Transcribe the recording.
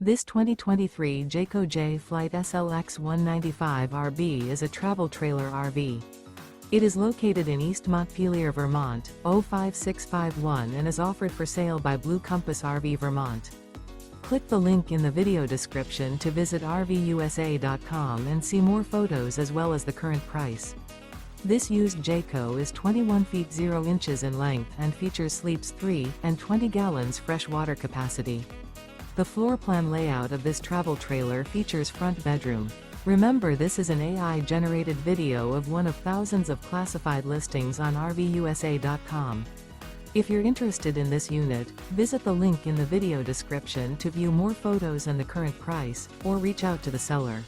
This 2023 Jayco Jay Flight SLX 195 RB is a travel trailer RV. It is located in East Montpelier, Vermont, 05651 and is offered for sale by Blue Compass RV Vermont. Click the link in the video description to visit RVUSA.com and see more photos as well as the current price. This used Jayco is 21 feet 0 inches in length and features sleeps 3 and 20 gallons fresh water capacity. The floor plan layout of this travel trailer features front bedroom. Remember, this is an AI-generated video of one of thousands of classified listings on RVUSA.com. If you're interested in this unit, visit the link in the video description to view more photos and the current price, or reach out to the seller.